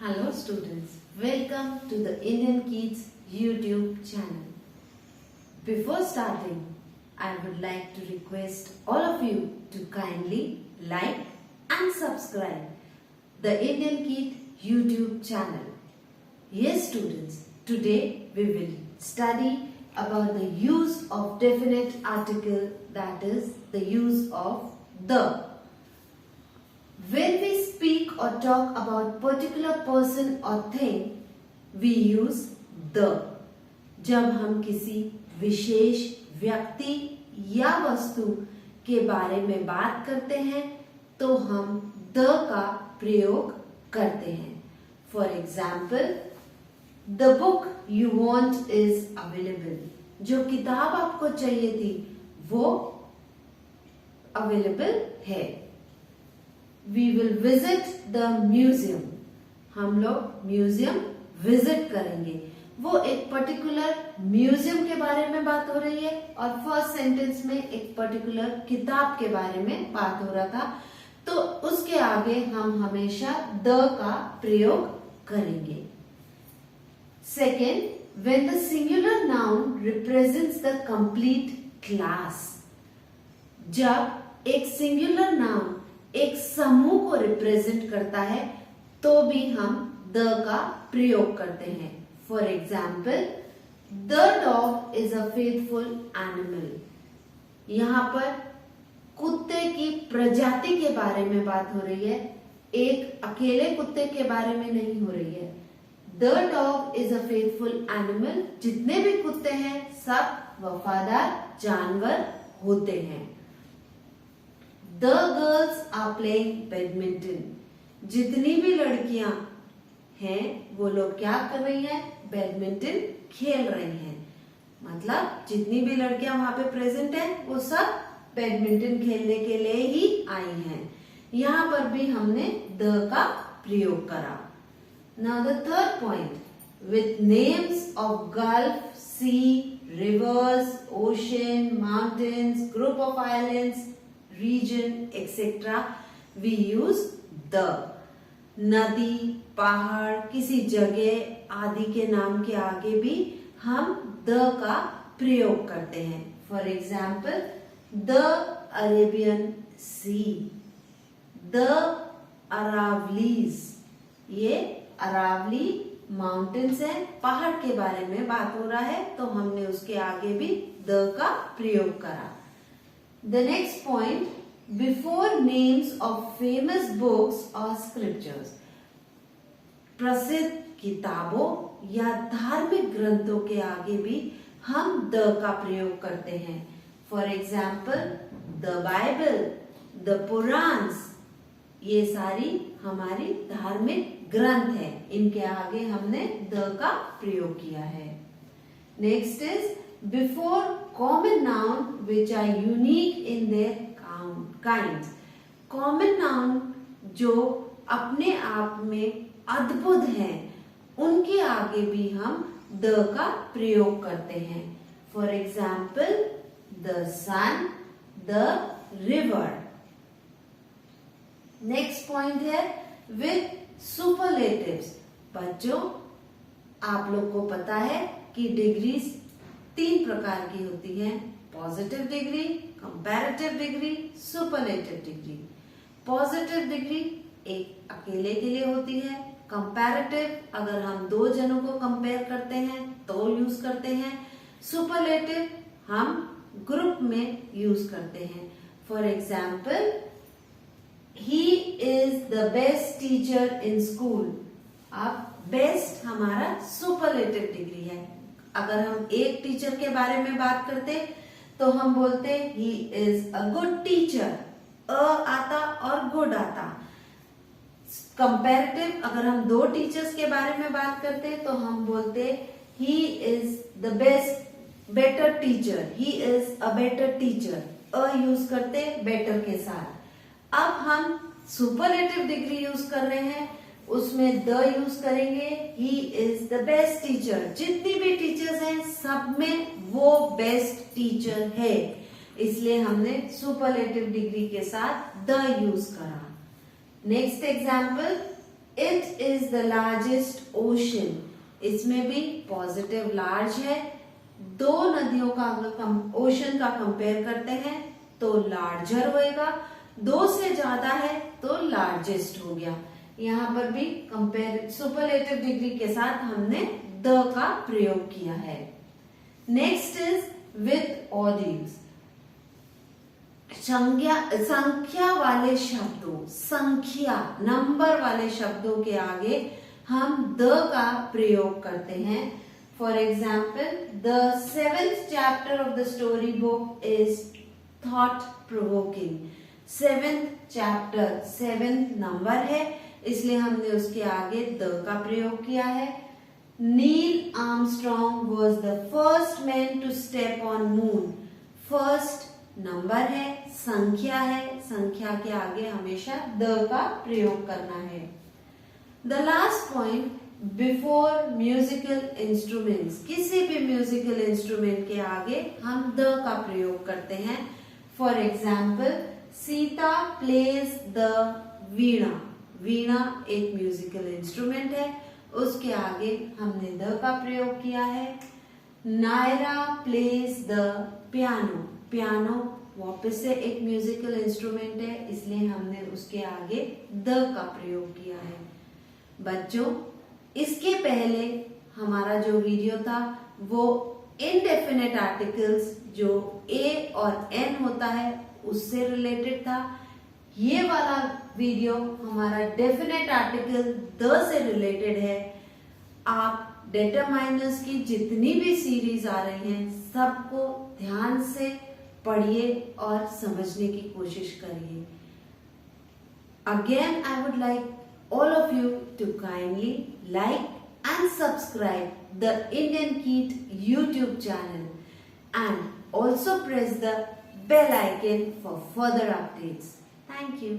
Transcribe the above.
Hello students, welcome to the Indian Kids YouTube channel. Before starting, I would like to request all of you to kindly like and subscribe the Indian Kid YouTube channel. Yes students, today we will study about the use of definite article, that is the use of the. When we speak or talk about particular person or thing, we use the. जब हम किसी विशेष व्यक्ति या वस्तु के बारे में बात करते हैं तो हम the का प्रयोग करते हैं. For example, the book you want is available. जो किताब आपको चाहिए थी वो अवेलेबल है. We will visit the museum. हम लोग म्यूजियम विजिट करेंगे. वो एक पर्टिकुलर म्यूजियम के बारे में बात हो रही है और फर्स्ट सेंटेंस में एक पर्टिकुलर किताब के बारे में बात हो रहा था, तो उसके आगे हम हमेशा द का प्रयोग करेंगे. Second, when the singular noun represents the complete class. जब एक सिंगुलर नाउन एक समूह को रिप्रेजेंट करता है तो भी हम द का प्रयोग करते हैं. For example, the dog is a faithful animal. यहाँ पर कुत्ते की प्रजाति के बारे में बात हो रही है, एक अकेले कुत्ते के बारे में नहीं हो रही है. The dog is a faithful animal. जितने भी कुत्ते हैं सब वफादार जानवर होते हैं. The girls are playing badminton. जितनी भी लड़कियां हैं वो लोग क्या कर रही हैं? बैडमिंटन खेल रही हैं. मतलब जितनी भी लड़कियां वहां पे प्रेजेंट हैं वो सब बैडमिंटन खेलने के लिए ही आई हैं. यहाँ पर भी हमने the का प्रयोग करा. Now the third point, with names of Gulf, sea, rivers, ocean, mountains, group of islands, region, etc. we use the. नदी, पहाड़, किसी जगह आदि के नाम के आगे भी हम the का प्रयोग करते हैं. For example, the Arabian Sea, the Aravallis. ये अरावली माउंटेन्स है, पहाड़ के बारे में बात हो रहा है तो हमने उसके आगे भी the का प्रयोग करा. The next point, before names of famous books or scriptures. प्रसिद्ध किताबों या धार्मिक ग्रंथों के आगे भी हम the का प्रयोग करते हैं. For example, the Bible, the Purans. ये सारी हमारी धार्मिक ग्रंथ है, इनके आगे हमने the का प्रयोग किया है. Next is before common noun which are unique in their kinds. Common noun जो अपने आप में अद्भुत हैं उनके आगे भी हम the का प्रयोग करते हैं. For example, the sun, the river. Next point है with superlatives. बच्चों, आप लोग को पता है कि डिग्रीज 3 प्रकार की होती हैं. Positive degree, comparative degree, superlative degree. Positive degree एक अकेले के लिए होती है. कंपैरेटिव अगर हम 2 जनों को कंपेयर करते हैं तो यूज करते हैं. सुपरलेटिव हम ग्रुप में यूज करते हैं. For example, he is the best teacher in school. अब बेस्ट हमारा सुपरलेटिव डिग्री है. अगर हम एक टीचर के बारे में बात करते तो हम बोलते he is a good teacher. A आता और गुड आता. कंपैरेटिव अगर हम 2 टीचर्स के बारे में बात करते तो हम बोलते he is the better teacher. He is a better teacher. A use करते बेटर के साथ. अब हम सुपरलेटिव डिग्री यूज कर रहे हैं, उसमें द यूज करेंगे. He is the best teacher. जितनी भी टीचर्स हैं सब में वो बेस्ट टीचर है, इसलिए हमने सुपरलेटिव डिग्री के साथ द यूज करा. Next example, it is the largest ocean. इसमें भी पॉजिटिव लार्ज है। दो नदियों का अगर ओशन का कंपेयर करते हैं तो लार्जर होएगा, दो से ज्यादा है तो लार्जेस्ट हो गया। यहाँ पर भी कंपेयर सुपरलेटिव डिग्री के साथ हमने द का प्रयोग किया है। Next is with audience. संख्या वाले शब्दों, संख्या नंबर वाले शब्दों के आगे हम द का प्रयोग करते हैं। For example, the 7th chapter of the story book is thought provoking. 7th chapter 7th number है, इसलिए हमने उसके आगे द का प्रयोग किया है। Neil Armstrong was the first man to step on moon. First number है, संख्या है, संख्या के आगे हमेशा द का प्रयोग करना है। The last point, before musical instruments. किसी भी म्यूजिकल इंस्ट्रूमेंट के आगे हम द का प्रयोग करते हैं। For example, Sita plays the veena. Veena एक म्यूजिकल इंस्ट्रूमेंट है, उसके आगे हमने द का प्रयोग किया है। Naira plays the piano. Piano वापस से एक म्यूजिकल इंस्ट्रूमेंट है, इसलिए हमने उसके आगे द का प्रयोग किया है। बच्चों, इसके पहले हमारा जो वीडियो था वो इनडेफिनेट आर्टिकल्स जो ए और एन होता है उससे रिलेटेड था। ये वाला वीडियो हमारा डेफिनेट आर्टिकल द से रिलेटेड है। आप डिटरमाइनर्स की जितनी भी सीरीज आ रही हैं सबको ध्यान से पढ़िए और समझने की कोशिश करिए। Again, I would like all of you to kindly like and subscribe the Indian KEET YouTube channel and also press the bell icon for further updates. Thank you.